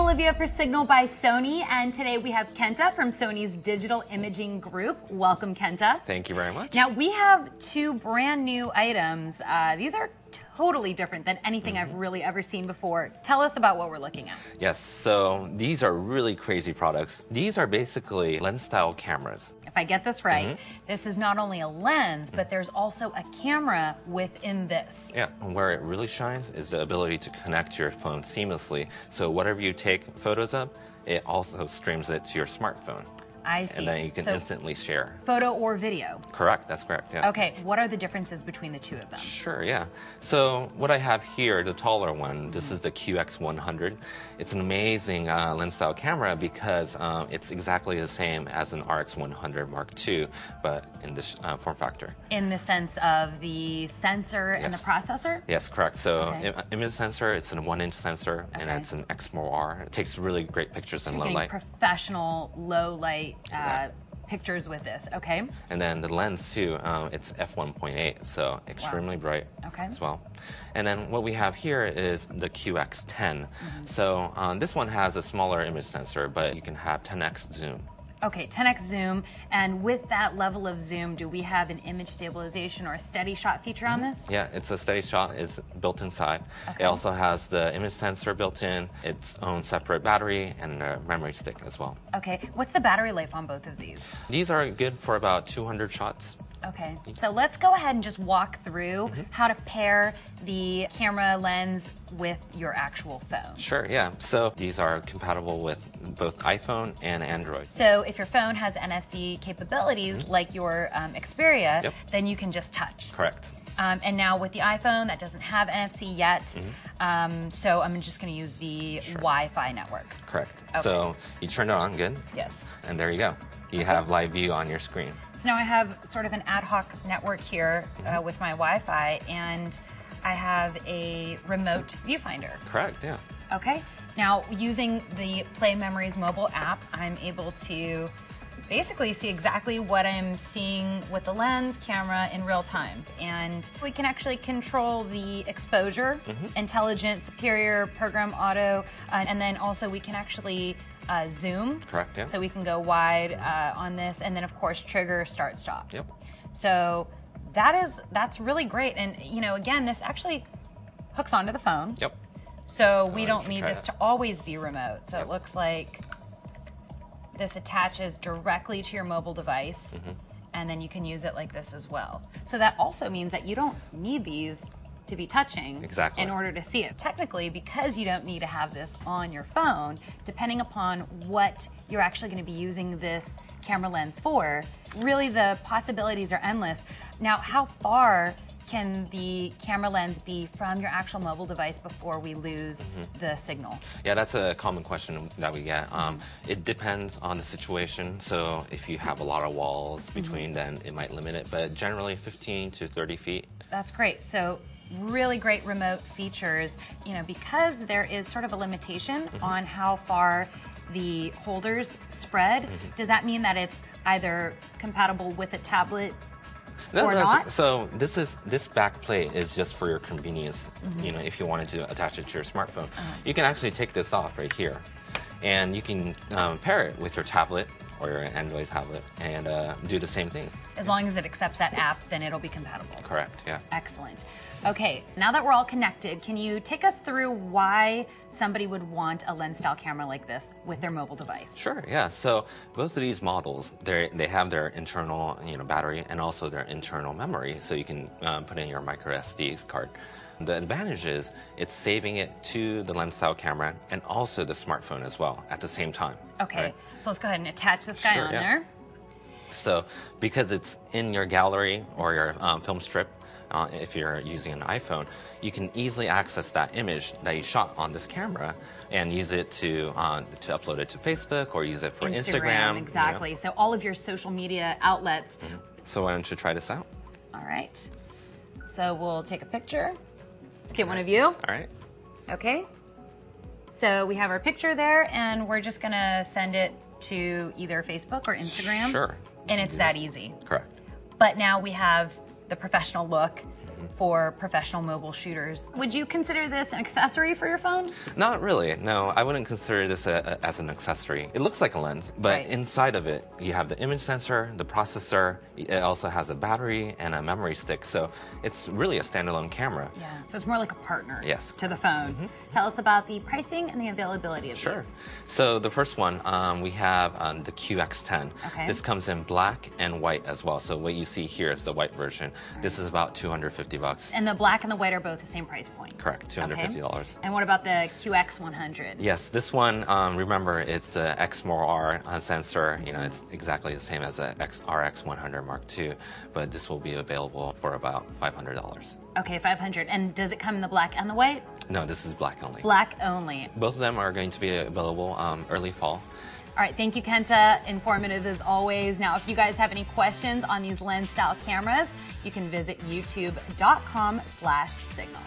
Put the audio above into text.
Olivia for Signal by Sony, and today we have Kenta from Sony's Digital Imaging Group. Welcome, Kenta. Thank you very much. Now, we have two brand new items. These are totally different than anything I've really ever seen before. Tell us about what we're looking at. Yes, so these are really crazy products. These are basically lens-style cameras. If I get this right, this is not only a lens, but there's also a camera within this. Yeah, and where it really shines is the ability to connect your phone seamlessly. So whatever you take photos of, it also streams it to your smartphone. I see. And then you can instantly share. Photo or video? Correct, that's correct, yeah. Okay, what are the differences between the two of them? Sure, yeah. So what I have here, the taller one, this is the QX100. It's an amazing lens-style camera because it's exactly the same as an RX100 Mark II, but in this form factor. In the sense of the sensor and the processor? Yes, correct. So image sensor, it's a 1-inch sensor, and it's an XMOR. It takes really great pictures in low light. Professional low light pictures with this, okay? And then the lens too, it's f1.8, so extremely bright as well. And then what we have here is the QX10. So this one has a smaller image sensor, but you can have 10x zoom. Okay, 10x zoom, and with that level of zoom, do we have an image stabilization or a steady shot feature on this? Yeah, it's a steady shot. It's built inside. It also has the image sensor built in, its own separate battery, and a memory stick as well. Okay, what's the battery life on both of these? These are good for about 200 shots. Okay, so let's go ahead and just walk through how to pair the camera lens with your actual phone. Sure, yeah. So these are compatible with both iPhone and Android. So if your phone has NFC capabilities like your Xperia, then you can just touch. Correct. And now with the iPhone, that doesn't have NFC yet, so I'm just going to use the Wi-Fi network. Correct. Okay. So you turn it on, good? Yes. And there you go. You have live view on your screen. So now I have sort of an ad hoc network here with my Wi-Fi, and I have a remote viewfinder. Correct, yeah. Okay. Now, using the Play Memories mobile app, I'm able to basically see exactly what I'm seeing with the lens camera in real time. And we can actually control the exposure, intelligent, superior, program auto, and then also we can actually zoom. Correct, yeah. So we can go wide on this, and then of course trigger, start, stop. Yep. So that's really great. And you know, again, this actually hooks onto the phone. Yep. So we don't need this to always be remote. So it looks like this attaches directly to your mobile device, and then you can use it like this as well. So that also means that you don't need these to be touching in order to see it. Technically, because you don't need to have this on your phone, depending upon what you're actually going to be using this camera lens for, really the possibilities are endless. Now, how far can the camera lens be from your actual mobile device before we lose the signal? Yeah, that's a common question that we get. It depends on the situation. So if you have a lot of walls between, then it might limit it. But generally 15 to 30 feet. That's great. So really great remote features. You know, because there is sort of a limitation on how far the holders spread, does that mean that it's either compatible with a tablet or not? So this back plate is just for your convenience. You know, if you wanted to attach it to your smartphone, you can actually take this off right here, and you can pair it with your tablet or your Android tablet and do the same things. As long as it accepts that app, then it'll be compatible. Correct, yeah. Excellent. Okay, now that we're all connected, can you take us through why somebody would want a lens-style camera like this with their mobile device? Sure, yeah. So both of these models, they have their internal battery and also their internal memory, so you can put in your micro SD card. The advantage is it's saving it to the lens-style camera and also the smartphone as well at the same time. Okay, so let's go ahead and attach this guy on there. So because it's in your gallery or your film strip, if you're using an iPhone, you can easily access that image that you shot on this camera and use it to upload it to Facebook or use it for Instagram. Exactly. So all of your social media outlets. So why don't you try this out? All right. So we'll take a picture. Let's get one of you. All right. Okay. So we have our picture there, and we're just gonna send it to either Facebook or Instagram. Sure. And it's that easy. Correct. But now we have the professional look for professional mobile shooters. Would you consider this an accessory for your phone? Not really, no. I wouldn't consider this as an accessory. It looks like a lens, but inside of it, you have the image sensor, the processor, it also has a battery and a memory stick, so it's really a standalone camera. Yeah, so it's more like a partner to the phone. Tell us about the pricing and the availability of these. So the first one, we have the QX10. This comes in black and white as well. So what you see here is the white version. This is about $250. And the black and the white are both the same price point? Correct, $250. And what about the QX100? Yes, this one, remember, it's the XMOR sensor. You know, it's exactly the same as the RX100 Mark II, but this will be available for about $500. Okay, $500. And does it come in the black and the white? No, this is black only. Black only. Both of them are going to be available early fall. All right, thank you, Kenta. Informative as always. Now, if you guys have any questions on these lens style cameras, you can visit youtube.com/signal.